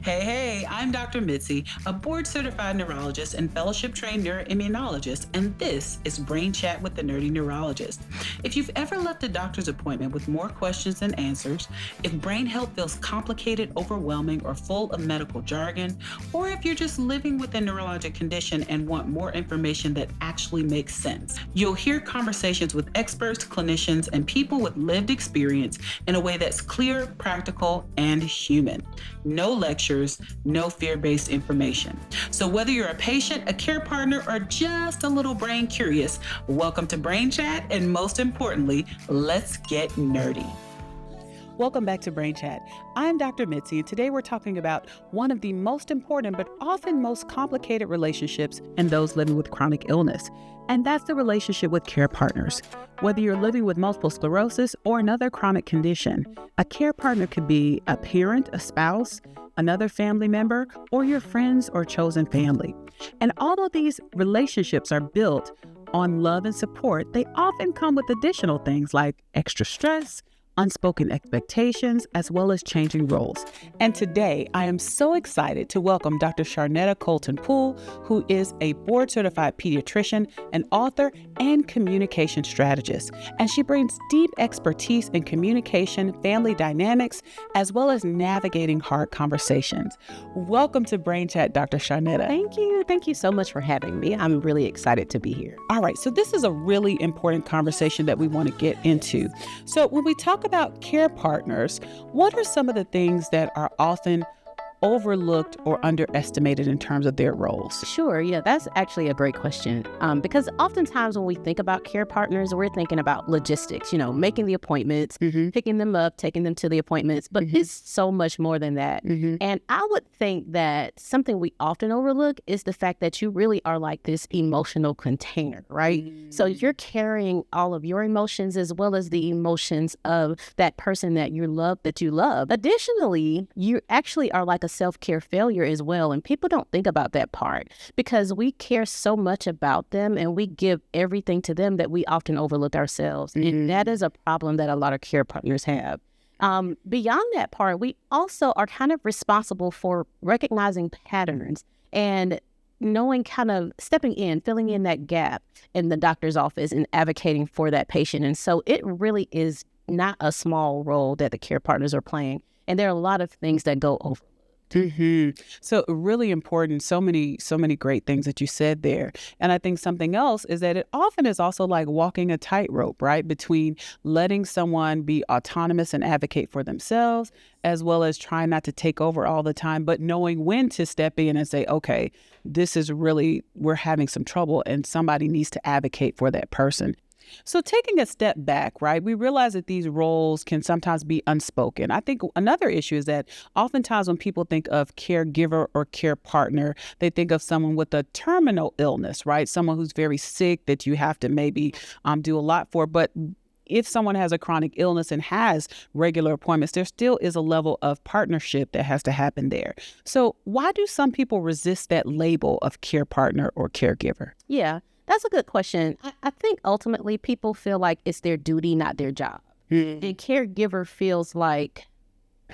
Hey, I'm Dr. Mitzi, a board certified neurologist and fellowship trained neuroimmunologist, and this is Brain Chat with the Nerdy Neurologist. If you've ever left a doctor's appointment with more questions than answers, if brain health feels complicated, overwhelming, or full of medical jargon, or if you're just living with a neurologic condition and want more information that actually makes sense, you'll hear conversations with experts, clinicians, and people with lived experience in a way that's clear, practical, and human. No lectures, no fear-based information. So whether you're a patient, a care partner, or just a little brain curious, welcome to Brain Chat, and most importantly, let's get nerdy. Welcome back to Brain Chat. I'm Dr. Mitzi, and today we're talking about one of the most important but often most complicated relationships in those living with chronic illness, and that's the relationship with care partners. Whether you're living with multiple sclerosis or another chronic condition, a care partner could be a parent, a spouse, another family member, or your friends or chosen family. And although these relationships are built on love and support, they often come with additional things like extra stress, unspoken expectations, as well as changing roles. And today, I am so excited to welcome Dr. Charnetta Colton Poole, who is a board-certified pediatrician, an author, and communication strategist. And she brings deep expertise in communication, family dynamics, as well as navigating hard conversations. Welcome to Brain Chat, Dr. Charnetta. Thank you. Thank you so much for having me. I'm really excited to be here. All right, so this is a really important conversation that we want to get into. So when we talk about care partners, what are some of the things that are often overlooked or underestimated in terms of their roles? Sure. Yeah, that's actually a great question. Because oftentimes when we think about care partners, we're thinking about logistics, making the appointments, picking them up, taking them to the appointments, but it's so much more than that. And I would think that something we often overlook is the fact that you really are like this emotional container, right? So you're carrying all of your emotions as well as the emotions of that person that you love. Additionally, you actually are like a self-care failure as well. And people don't think about that part because we care so much about them and we give everything to them that we often overlook ourselves. And that is a problem that a lot of care partners have. Beyond that part, we also are kind of responsible for recognizing patterns and knowing, kind of stepping in, filling in that gap in the doctor's office and advocating for that patient. And so it really is not a small role that the care partners are playing. And there are a lot of things that go over. So really important, so many great things that you said there. And I think something else is that it often is also like walking a tightrope, right? Between letting someone be autonomous and advocate for themselves, as well as trying not to take over all the time, but knowing when to step in and say, okay, this is really, we're having some trouble and somebody needs to advocate for that person. So taking a step back, right, we realize that these roles can sometimes be unspoken. I think another issue is that oftentimes when people think of caregiver or care partner, they think of someone with a terminal illness, right? Someone who's very sick that you have to maybe do a lot for. But if someone has a chronic illness and has regular appointments, there still is a level of partnership that has to happen there. So why do some people resist that label of care partner or caregiver? Yeah. That's a good question. I think ultimately people feel like it's their duty, not their job. And caregiver feels like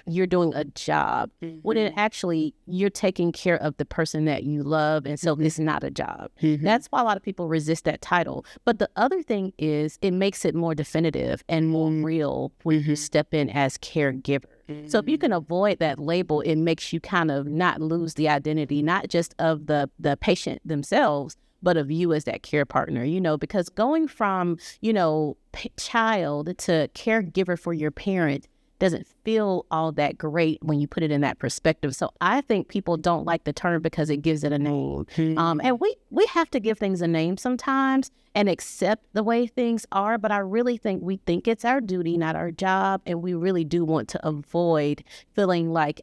you're doing a job when actually you're taking care of the person that you love. And so it's not a job. That's why a lot of people resist that title. But the other thing is it makes it more definitive and more real when you step in as caregiver. So if you can avoid that label, it makes you kind of not lose the identity, not just of the patient themselves, but of you as that care partner, because going from, child to caregiver for your parent doesn't feel all that great when you put it in that perspective. So I think people don't like the term because it gives it a name. And we have to give things a name sometimes and accept the way things are. But I really think we think it's our duty, not our job. And we really do want to avoid feeling like,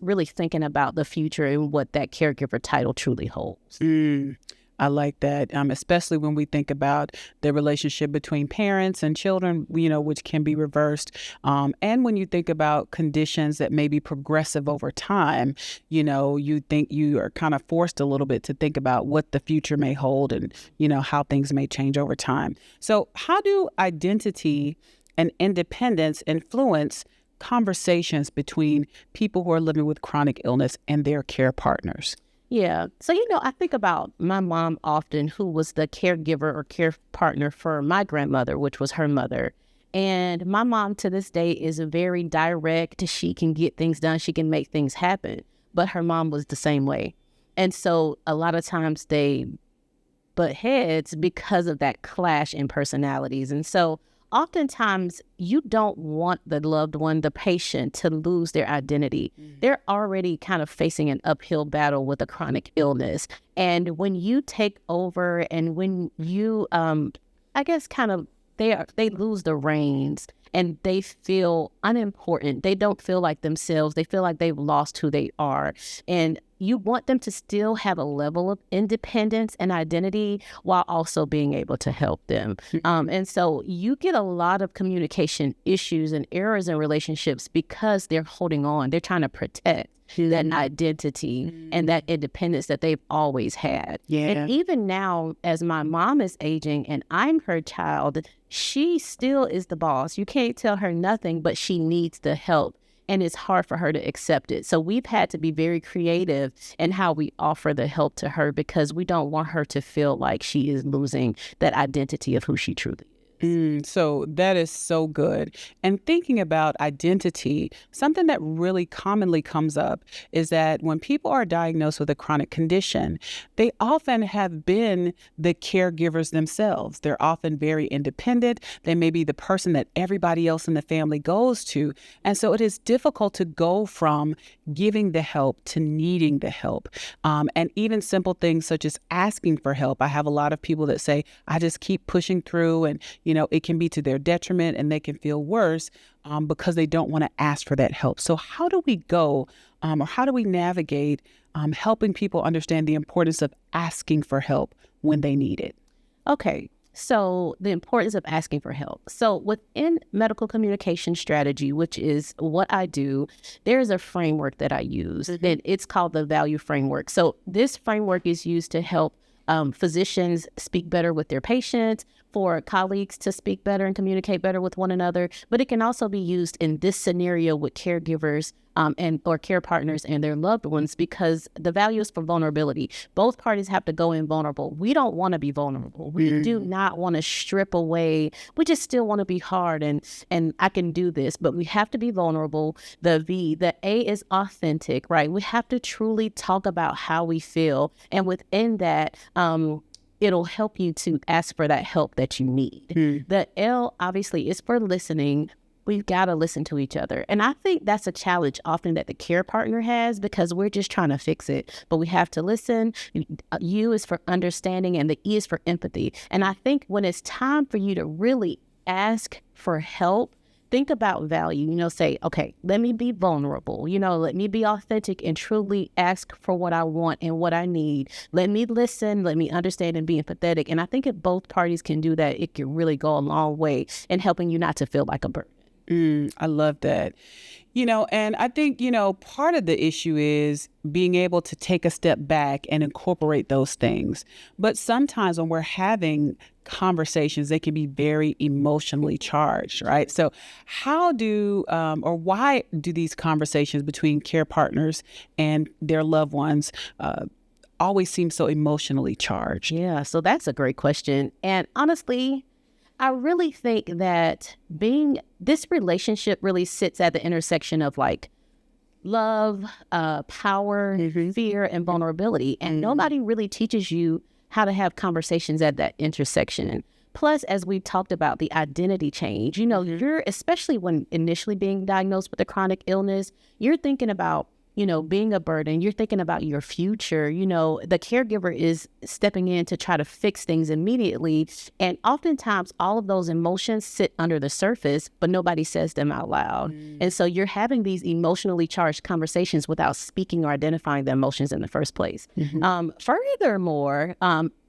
really thinking about the future and what that caregiver title truly holds. I like that, especially when we think about the relationship between parents and children, which can be reversed. And when you think about conditions that may be progressive over time, you think you are kind of forced a little bit to think about what the future may hold and, how things may change over time. So how do identity and independence influence conversations between people who are living with chronic illness and their care partners? Yeah. So, I think about my mom often, who was the caregiver or care partner for my grandmother, which was her mother. And my mom to this day is very direct. She can get things done. She can make things happen. But her mom was the same way. And so a lot of times they butt heads because of that clash in personalities. And so oftentimes you don't want the loved one, the patient, to lose their identity. They're already kind of facing an uphill battle with a chronic illness. And when you take over and when you, I guess, kind of, they lose the reins and they feel unimportant. They don't feel like themselves. They feel like they've lost who they are. And you want them to still have a level of independence and identity while also being able to help them. And so you get a lot of communication issues and errors in relationships because they're holding on. They're trying to protect that identity and that independence that they've always had. Yeah. And even now, as my mom is aging and I'm her child, she still is the boss. You can't tell her nothing, but she needs the help. And it's hard for her to accept it. So we've had to be very creative in how we offer the help to her because we don't want her to feel like she is losing that identity of who she truly is. So that is so good. And thinking about identity, something that really commonly comes up is that when people are diagnosed with a chronic condition, they often have been the caregivers themselves. They're often very independent. They may be the person that everybody else in the family goes to. And so it is difficult to go from giving the help to needing the help. And even simple things such as asking for help. I have a lot of people that say, I just keep pushing through and it can be to their detriment and they can feel worse because they don't want to ask for that help. So how do we go or how do we navigate helping people understand the importance of asking for help when they need it? Okay. So the importance of asking for help. So within medical communication strategy, which is what I do, there's a framework that I use. Then it's called the value framework. So this framework is used to help physicians speak better with their patients, for colleagues to speak better and communicate better with one another. But it can also be used in this scenario with caregivers or care partners and their loved ones because the value is for vulnerability. Both parties have to go in vulnerable. We don't want to be vulnerable. We do not want to strip away. We just still want to be hard and I can do this, but we have to be vulnerable. The A is authentic, right? We have to truly talk about how we feel. And within that, it'll help you to ask for that help that you need. The L obviously is for listening. We've got to listen to each other. And I think that's a challenge often that the care partner has because we're just trying to fix it. But we have to listen. U is for understanding and the E is for empathy. And I think when it's time for you to really ask for help, think about value, say, okay, let me be vulnerable, let me be authentic and truly ask for what I want and what I need. Let me listen, let me understand and be empathetic. And I think if both parties can do that, it can really go a long way in helping you not to feel like a burden. I love that. And I think, part of the issue is being able to take a step back and incorporate those things. But sometimes when we're having conversations, they can be very emotionally charged, right? So how or why do these conversations between care partners and their loved ones always seem so emotionally charged? Yeah, so that's a great question. And honestly, I really think that this relationship really sits at the intersection of love, power, fear, and vulnerability. And nobody really teaches you how to have conversations at that intersection. Plus, as we talked about, the identity change, you're, especially when initially being diagnosed with a chronic illness, you're thinking about being a burden. You're thinking about your future. The caregiver is stepping in to try to fix things immediately. And oftentimes all of those emotions sit under the surface, but nobody says them out loud. And so you're having these emotionally charged conversations without speaking or identifying the emotions in the first place. Furthermore,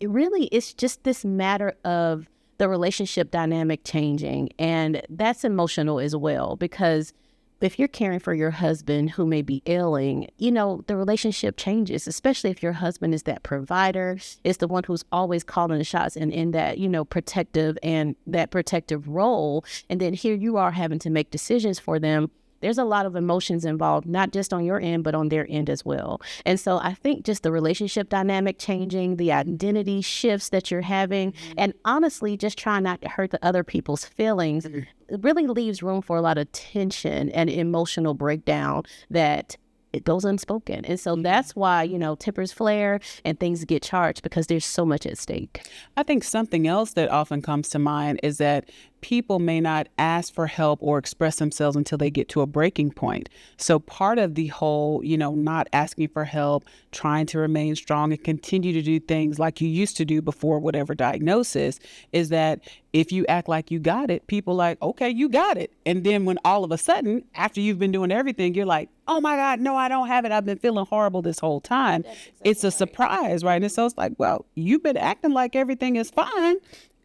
it's just this matter of the relationship dynamic changing. And that's emotional as well, because if you're caring for your husband who may be ailing, the relationship changes, especially if your husband is that provider, is the one who's always calling the shots and in that, protective role. And then here you are having to make decisions for them. there's a lot of emotions involved, not just on your end, but on their end as well. And so I think just the relationship dynamic changing, the identity shifts that you're having, and honestly, just trying not to hurt the other people's feelings, it really leaves room for a lot of tension and emotional breakdown that it goes unspoken. And so that's why, tempers flare and things get charged, because there's so much at stake. I think something else that often comes to mind is that people may not ask for help or express themselves until they get to a breaking point. So part of the whole, not asking for help, trying to remain strong and continue to do things like you used to do before whatever diagnosis, is that if you act like you got it, people like, okay, you got it. And then when all of a sudden, after you've been doing everything, you're like, oh my God, no, I don't have it. I've been feeling horrible this whole time. Exactly. It's a surprise, right? And so it's like, well, you've been acting like everything is fine.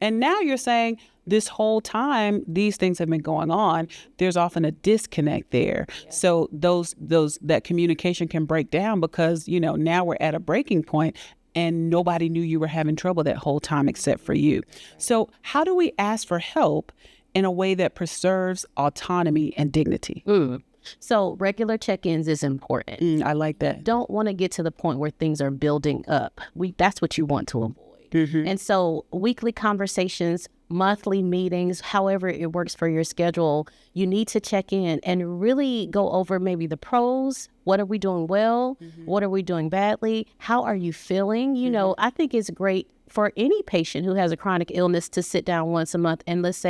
And now you're saying this whole time, these things have been going on. There's often a disconnect there. Yeah. So that communication can break down because, now we're at a breaking point and nobody knew you were having trouble that whole time except for you. So how do we ask for help in a way that preserves autonomy and dignity? So regular check-ins is important. I like that. Don't want to get to the point where things are building up. That's what you want to avoid. And so weekly conversations, monthly meetings, however it works for your schedule, you need to check in and really go over maybe the pros. What are we doing well? What are we doing badly? How are you feeling? I think it's great for any patient who has a chronic illness to sit down once a month and let's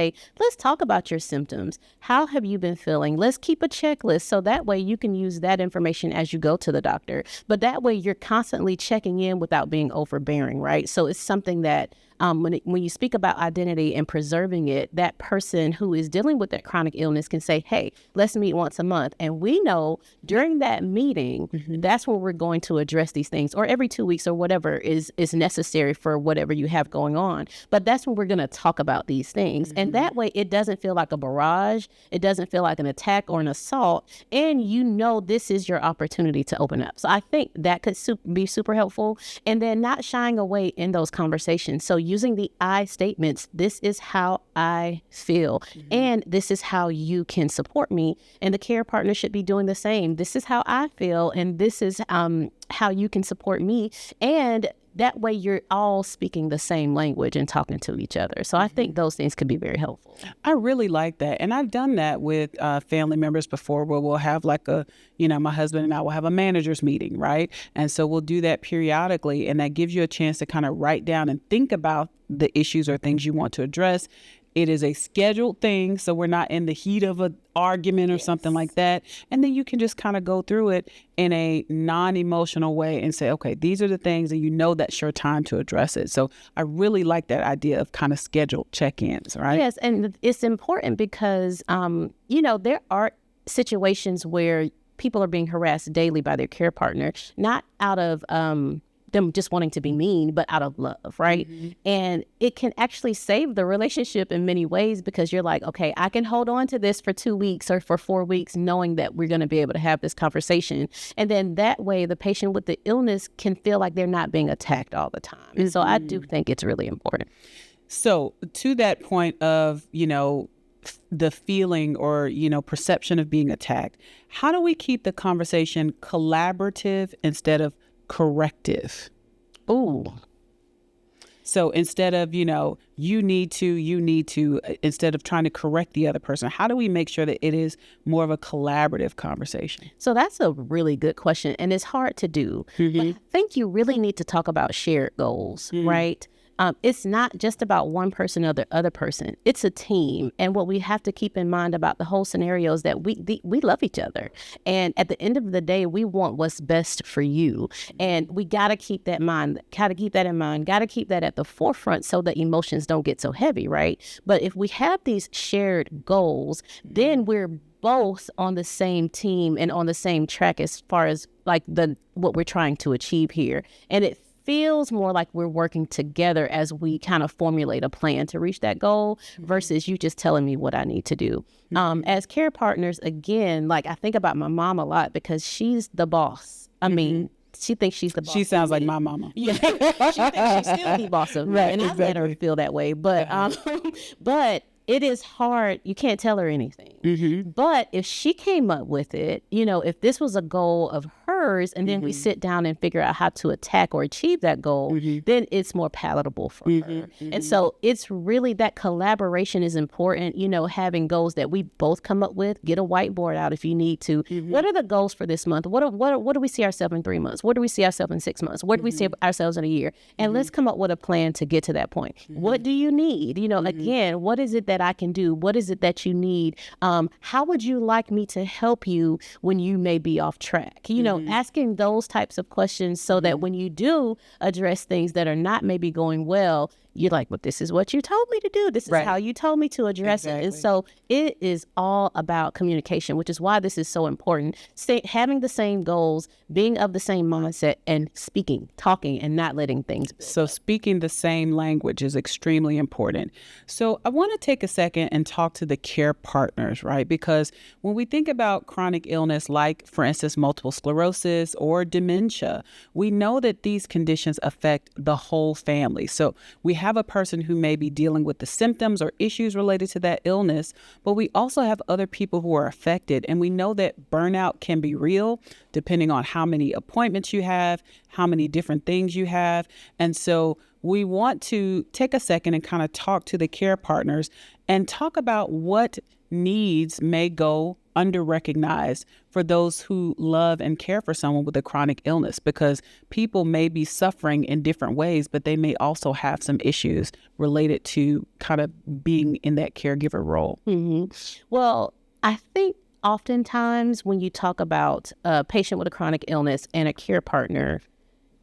talk about your symptoms. How have you been feeling? Let's keep a checklist so that way you can use that information as you go to the doctor. But that way you're constantly checking in without being overbearing, right? So it's something that when you speak about identity and preserving it, that person who is dealing with that chronic illness can say, hey, let's meet once a month. And we know during that meeting, that's where we're going to address these things, or every 2 weeks or whatever is necessary for whatever you have going on. But that's when we're going to talk about these things. And that way it doesn't feel like a barrage. It doesn't feel like an attack or an assault. And this is your opportunity to open up. So I think that could be super helpful. And then not shying away in those conversations. So using the I statements, this is how I feel, and this is how you can support me. And the care partner should be doing the same. This is how I feel, and this is how you can support me. And that way you're all speaking the same language and talking to each other. So I think those things could be very helpful. I really like that. And I've done that with family members before, where we'll have my husband and I will have a manager's meeting, right? And so we'll do that periodically. And that gives you a chance to kind of write down and think about the issues or things you want to address. It is a scheduled thing, so we're not in the heat of an argument or something like that. And then you can just kind of go through it in a non-emotional way and say, okay, these are the things, and that's your time to address it. So I really like that idea of kind of scheduled check-ins, right? Yes, and it's important because, there are situations where people are being harassed daily by their care partner, not out of them just wanting to be mean, but out of love, right? And it can actually save the relationship in many ways, because you're like, okay, I can hold on to this for 2 weeks or for 4 weeks, knowing that we're going to be able to have this conversation. And then that way the patient with the illness can feel like they're not being attacked all the time. And so I do think it's really important. So to that point of, the feeling or, perception of being attacked, how do we keep the conversation collaborative instead of corrective? So instead of, you need to, instead of trying to correct the other person, how do we make sure that it is more of a collaborative conversation? So that's a really good question, and it's hard to do. But I think you really need to talk about shared goals, right? It's not just about one person or the other person. It's a team. And what we have to keep in mind about the whole scenario is that we love each other. And at the end of the day, we want what's best for you. And we got to keep that in mind, got to keep that at the forefront so that emotions don't get so heavy, right? But if we have these shared goals, then we're both on the same team and on the same track as far as what we're trying to achieve here. And it feels more like we're working together as we kind of formulate a plan to reach that goal versus you just telling me what I need to do. As care partners, again, I think about my mom a lot because she's the boss. I mean, she thinks she's the boss. She sounds like my mama. Yeah, she thinks she's still the boss of me, and I let her feel that way. But it is hard. You can't tell her anything. But if she came up with it, if this was a goal of hers, and then we sit down and figure out how to attack or achieve that goal, then it's more palatable for her. And so it's really that collaboration is important, having goals that we both come up with. Get a whiteboard out if you need to. What are the goals for this month? What do we see ourselves in 3 months? What do we see ourselves in 6 months? What do we see ourselves in a year? And let's come up with a plan to get to that point. What do you need? Again, what is it that I can do? What is it that you need? How would you like me to help you when you may be off track? Asking those types of questions so that when you do address things that are not maybe going well, you're like, well, this is what you told me to do. This is how you told me to address it. And so it is all about communication, which is why this is so important. Having the same goals, being of the same mindset, and speaking, talking, and not letting things build. So speaking the same language is extremely important. So I want to take a second and talk to the care partners, right? Because when we think about chronic illness, like, for instance, multiple sclerosis or dementia, we know that these conditions affect the whole family. So we have a person who may be dealing with the symptoms or issues related to that illness, but we also have other people who are affected. And we know that burnout can be real depending on how many appointments you have, how many different things you have. And so we want to take a second and kind of talk to the care partners and talk about what needs may go under-recognized for those who love and care for someone with a chronic illness, because people may be suffering in different ways, but they may also have some issues related to kind of being in that caregiver role. Well, I think oftentimes when you talk about a patient with a chronic illness and a care partner,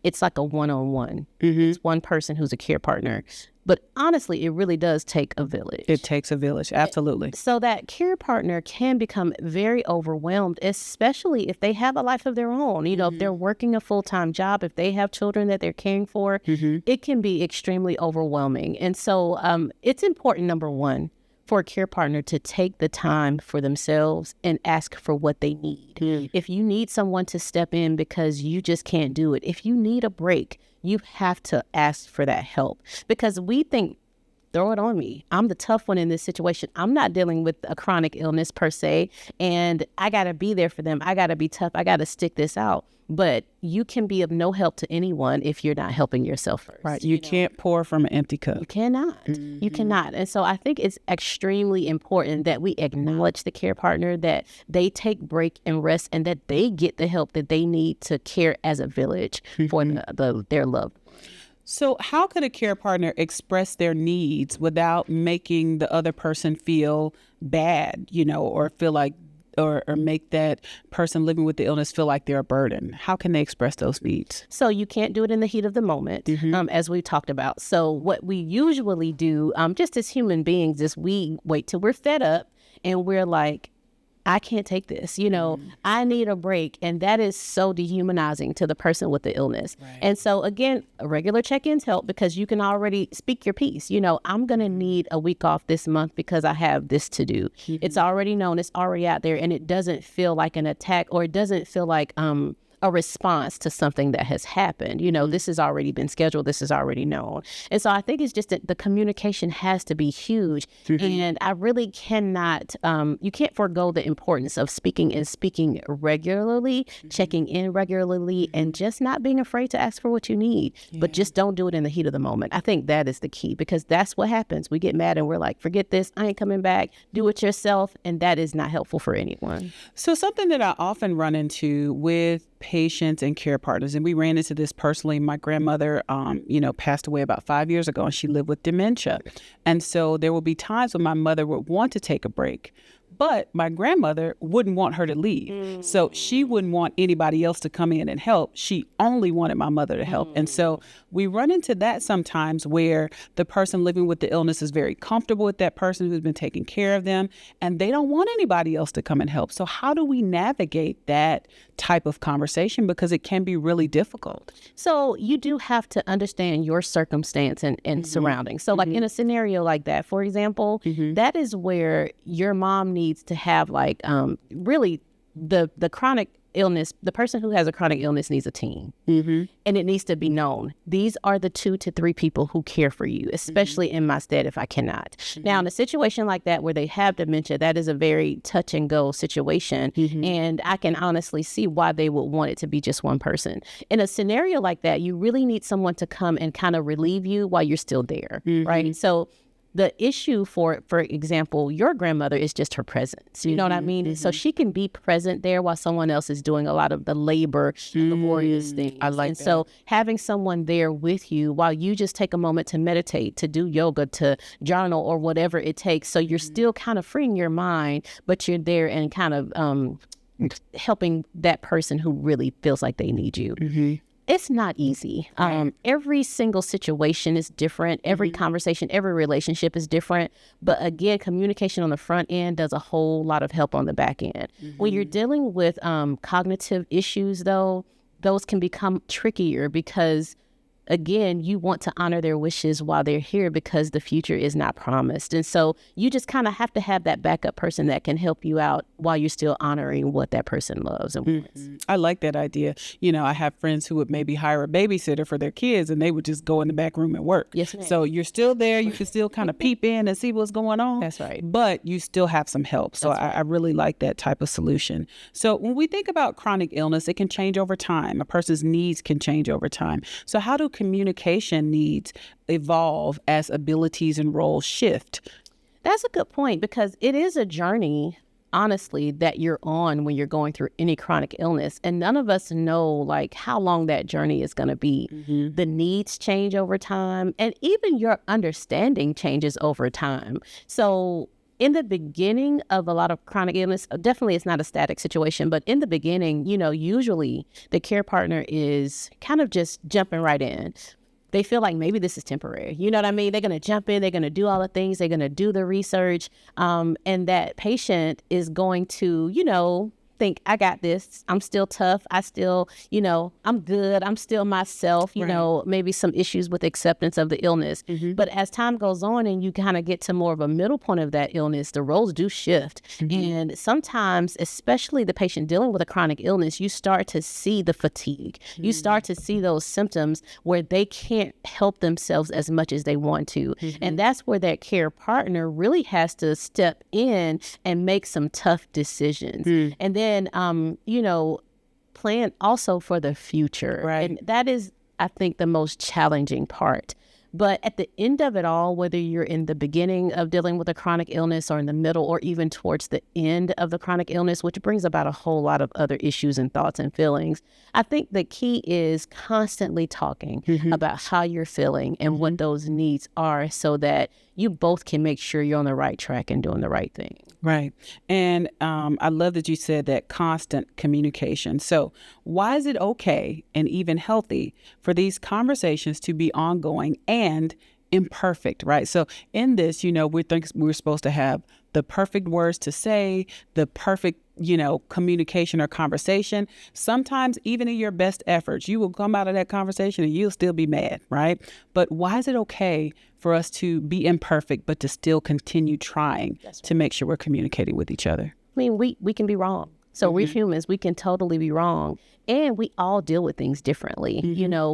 it's like a one-on-one. It's one person who's a care partner. But honestly, it really does take a village. It takes a village, absolutely. So that care partner can become very overwhelmed, especially if they have a life of their own. If they're working a full-time job, if they have children that they're caring for, it can be extremely overwhelming. And so it's important, number one, for a care partner to take the time for themselves and ask for what they need. If you need someone to step in because you just can't do it, if you need a break, you have to ask for that help, because we think, throw it on me. I'm the tough one in this situation. I'm not dealing with a chronic illness per se, and I got to be there for them. I got to be tough. I got to stick this out. But you can be of no help to anyone if you're not helping yourself first. Right. You can't pour from an empty cup. You cannot. You cannot. And so I think it's extremely important that we acknowledge the care partner, that they take break and rest, and that they get the help that they need to care as a village for their loved ones. So how could a care partner express their needs without making the other person feel bad, or feel like, or make that person living with the illness feel like they're a burden? How can they express those needs? So you can't do it in the heat of the moment, as we talked about. So what we usually do, just as human beings, is we wait till we're fed up and we're like, I can't take this, I need a break. And that is so dehumanizing to the person with the illness. Right. And so again, regular check-ins help, because you can already speak your piece. I'm going to need a week off this month because I have this to do. It's already known, it's already out there, and it doesn't feel like an attack, or it doesn't feel like a response to something that has happened. This has already been scheduled. This is already known. And so I think it's just that the communication has to be huge. And I really cannot, you can't forego the importance of speaking regularly, checking in regularly, and just not being afraid to ask for what you need. But just don't do it in the heat of the moment. I think that is the key, because that's what happens. We get mad and we're like, forget this, I ain't coming back. Do it yourself. And that is not helpful for anyone. So something that I often run into with patients and care partners, and we ran into this personally. My grandmother, passed away about 5 years ago, and she lived with dementia. And so there will be times when my mother would want to take a break, but my grandmother wouldn't want her to leave. So she wouldn't want anybody else to come in and help. She only wanted my mother to help. And so we run into that sometimes, where the person living with the illness is very comfortable with that person who's been taking care of them, and they don't want anybody else to come and help. So how do we navigate that type of conversation? Because it can be really difficult. So you do have to understand your circumstance and surroundings. So like in a scenario like that, for example, that is where your mom needs to have really the chronic illness, the person who has a chronic illness needs a team. And it needs to be known. These are the 2 to 3 people who care for you, especially in my stead if I cannot. Now, in a situation like that where they have dementia, that is a very touch and go situation. And I can honestly see why they would want it to be just one person. In a scenario like that, you really need someone to come and kind of relieve you while you're still there, right? So the issue for example, your grandmother is just her presence. You know what I mean? So she can be present there while someone else is doing a lot of the laborious things. I like and that. so having someone there with you while you just take a moment to meditate, to do yoga, to journal, or whatever it takes. So you're still kind of freeing your mind, but you're there and kind of helping that person who really feels like they need you. It's not easy. Every single situation is different. Every conversation, every relationship is different. But again, communication on the front end does a whole lot of help on the back end. When you're dealing with cognitive issues, though, those can become trickier because, again, you want to honor their wishes while they're here because the future is not promised. And so you just kind of have to have that backup person that can help you out while you're still honoring what that person loves and wants. I like that idea. I have friends who would maybe hire a babysitter for their kids and they would just go in the back room and work. Yes, ma'am. So you're still there. You can still kind of peep in and see what's going on. That's right. But you still have some help. So I really like that type of solution. So when we think about chronic illness, it can change over time. A person's needs can change over time. So how do communication needs evolve as abilities and roles shift? That's a good point because it is a journey, honestly, that you're on when you're going through any chronic illness. And none of us know like how long that journey is going to be. The needs change over time and even your understanding changes over time. So in the beginning of a lot of chronic illness, definitely it's not a static situation, but in the beginning, usually the care partner is kind of just jumping right in. They feel like maybe this is temporary. You know what I mean? They're going to jump in. They're going to do all the things. They're going to do the research. And that patient is going to, think, I got this. I'm still tough. I still, I'm good. I'm still myself, maybe some issues with acceptance of the illness. But as time goes on and you kind of get to more of a middle point of that illness, the roles do shift. And sometimes, especially the patient dealing with a chronic illness, you start to see the fatigue. You start to see those symptoms where they can't help themselves as much as they want to. And that's where that care partner really has to step in and make some tough decisions. And then, plan also for the future. Right. And that is, I think, the most challenging part. But at the end of it all, whether you're in the beginning of dealing with a chronic illness or in the middle or even towards the end of the chronic illness, which brings about a whole lot of other issues and thoughts and feelings, I think the key is constantly talking about how you're feeling and what those needs are so that you both can make sure you're on the right track and doing the right thing. Right. And I love that you said that constant communication. So why is it okay and even healthy for these conversations to be ongoing and imperfect, right? So in this, we think we're supposed to have the perfect words to say, the perfect, communication or conversation. Sometimes even in your best efforts, you will come out of that conversation and you'll still be mad, right? But why is it okay for us to be imperfect, but to still continue trying to make sure we're communicating with each other? I mean, we can be wrong. So we're humans. We can totally be wrong. And we all deal with things differently.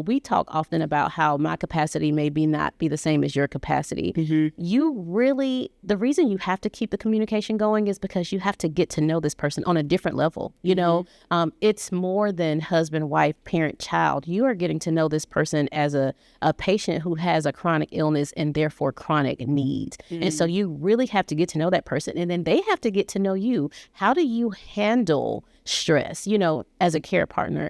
We talk often about how my capacity may not be the same as your capacity. The reason you have to keep the communication going is because you have to get to know this person on a different level. It's more than husband, wife, parent, child. You are getting to know this person as a patient who has a chronic illness and therefore chronic needs. And so you really have to get to know that person. And then they have to get to know you. How do you handle stress, as a care partner?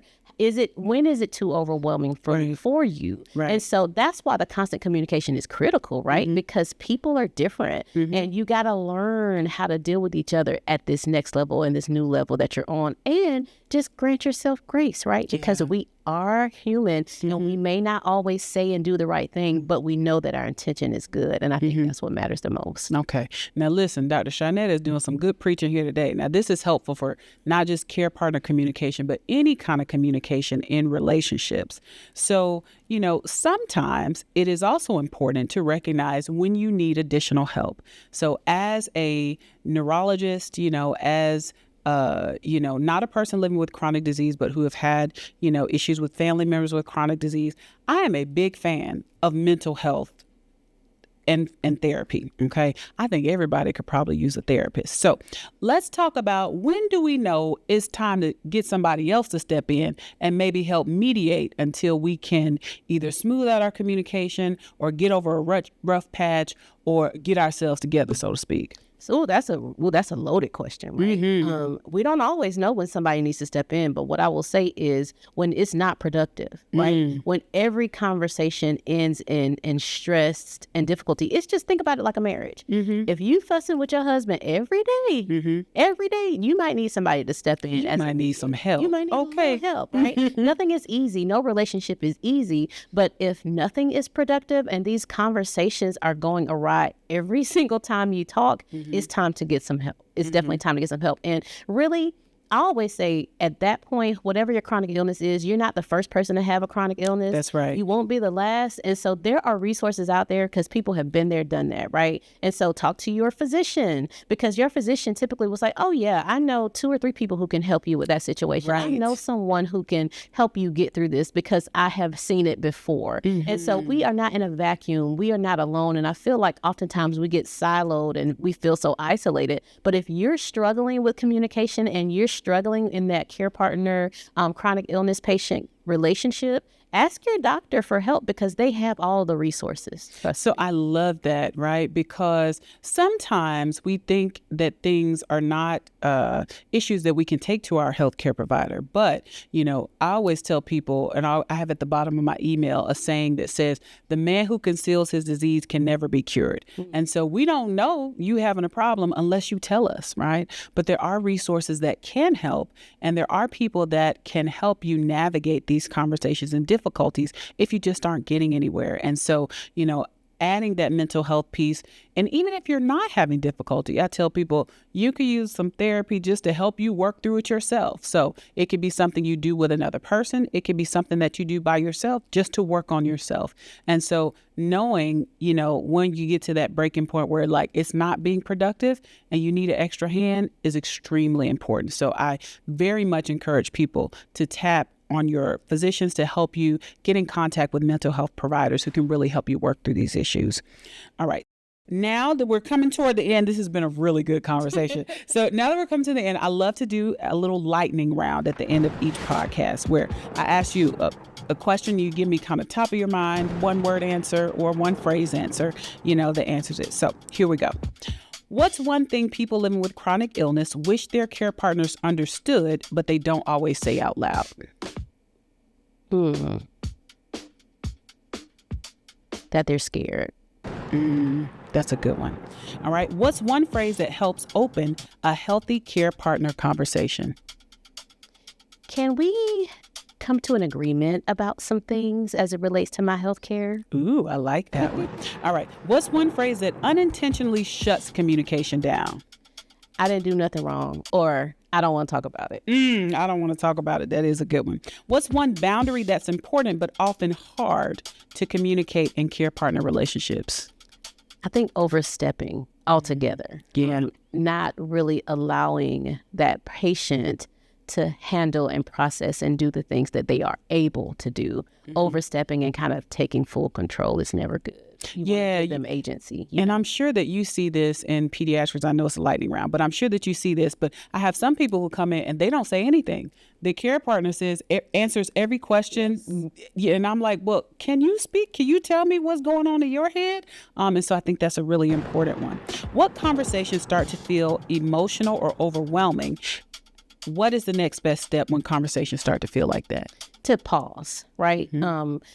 When is it too overwhelming for you? Right. And so that's why the constant communication is critical, right? Because people are different and you got to learn how to deal with each other at this next level and this new level that you're on, and just grant yourself grace, right? Because we are human and we may not always say and do the right thing, but we know that our intention is good. And I think that's what matters the most. Okay. Now listen, Dr. Charnetta is doing some good preaching here today. Now this is helpful for not just care partner communication, but any kind of communication in relationships. So, sometimes it is also important to recognize when you need additional help. So as a neurologist, as not a person living with chronic disease, but who have had, issues with family members with chronic disease, I am a big fan of mental health and therapy. Okay. I think everybody could probably use a therapist. So let's talk about, when do we know it's time to get somebody else to step in and maybe help mediate until we can either smooth out our communication or get over a rough patch or get ourselves together, so to speak. So that's a loaded question, right? Mm-hmm. We don't always know when somebody needs to step in, but what I will say is when it's not productive, right? When every conversation ends in stress and difficulty, it's just, think about it like a marriage. If you fussing with your husband every day, you might need somebody to step in. You might need some help. You might need a little help, right? Nothing is easy. No relationship is easy. But if nothing is productive and these conversations are going awry every single time you talk, it's time to get some help. It's definitely time to get some help. And really, I always say at that point, whatever your chronic illness is, you're not the first person to have a chronic illness. That's right. You won't be the last. And so there are resources out there because people have been there, done that, right? And so talk to your physician, because your physician typically was like, oh yeah, I know 2 or 3 people who can help you with that situation. Right. I know someone who can help you get through this because I have seen it before. And so we are not in a vacuum. We are not alone. And I feel like oftentimes we get siloed and we feel so isolated. But if you're struggling with communication and you're struggling in that care partner, chronic illness patient relationship, ask your doctor for help because they have all the resources. So I love that, right? Because sometimes we think that things are not issues that we can take to our healthcare provider. But, I always tell people, and I have at the bottom of my email a saying that says, the man who conceals his disease can never be cured. And so we don't know you having a problem unless you tell us, right? But there are resources that can help, and there are people that can help you navigate these conversations and difficulties if you just aren't getting anywhere. And so, adding that mental health piece, and even if you're not having difficulty, I tell people you could use some therapy just to help you work through it yourself. So it could be something you do with another person. It could be something that you do by yourself just to work on yourself. And so knowing, when you get to that breaking point where it's not being productive and you need an extra hand is extremely important. So I very much encourage people to tap on your physicians to help you get in contact with mental health providers who can really help you work through these issues. All right. Now that we're coming toward the end, this has been a really good conversation. So now that we're coming to the end, I love to do a little lightning round at the end of each podcast where I ask you a question. You give me kind of top of your mind, 1-word answer or 1-phrase answer, that answers it. So here we go. What's one thing people living with chronic illness wish their care partners understood, but they don't always say out loud? That they're scared. That's a good one. All right. What's one phrase that helps open a healthy care partner conversation? Can we come to an agreement about some things as it relates to my health care? Ooh, I like that one. All right. What's one phrase that unintentionally shuts communication down? I didn't do nothing wrong, or I don't want to talk about it. I don't want to talk about it. That is a good one. What's one boundary that's important but often hard to communicate in care partner relationships? I think overstepping altogether. Yeah. Not really allowing that patient to handle and process and do the things that they are able to do. Overstepping and kind of taking full control is never good. You give them agency. And I'm sure that you see this in pediatrics. I know it's a lightning round, but I'm sure that you see this. But I have some people who come in and they don't say anything. The care partner answers every question. Yes. Yeah, and I'm like, well, can you speak? Can you tell me what's going on in your head? And so I think that's a really important one. What conversations start to feel emotional or overwhelming? What is the next best step when conversations start to feel like that? To pause, right?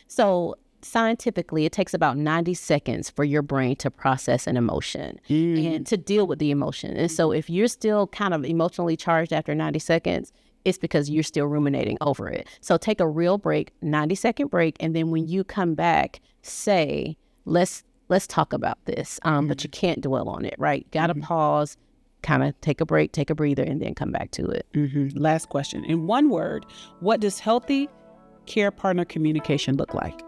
So scientifically, it takes about 90 seconds for your brain to process an emotion and to deal with the emotion. And so if you're still kind of emotionally charged after 90 seconds, it's because you're still ruminating over it. So take a real break, 90-second break. And then when you come back, say, let's talk about this. But you can't dwell on it, right? Got to pause, kind of take a break, take a breather, and then come back to it. Last question. In one word, what does healthy care partner communication look like?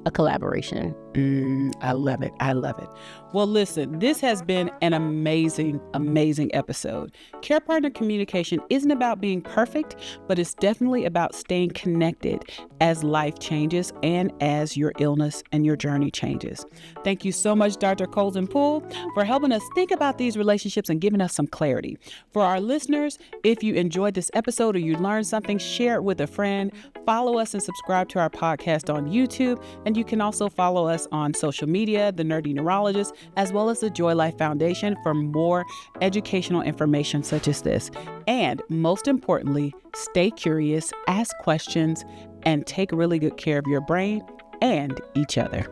A collaboration. I love it. I love it. Well, listen, this has been an amazing, amazing episode. Care partner communication isn't about being perfect, but it's definitely about staying connected as life changes and as your illness and your journey changes. Thank you so much, Dr. Colton Poole, for helping us think about these relationships and giving us some clarity. For our listeners, if you enjoyed this episode or you learned something, share it with a friend. Follow us and subscribe to our podcast on YouTube. And you can also follow us on social media, The Nerdy Neurologist, as well as the Joy Life Foundation for more educational information such as this. And most importantly, stay curious, ask questions, and take really good care of your brain and each other.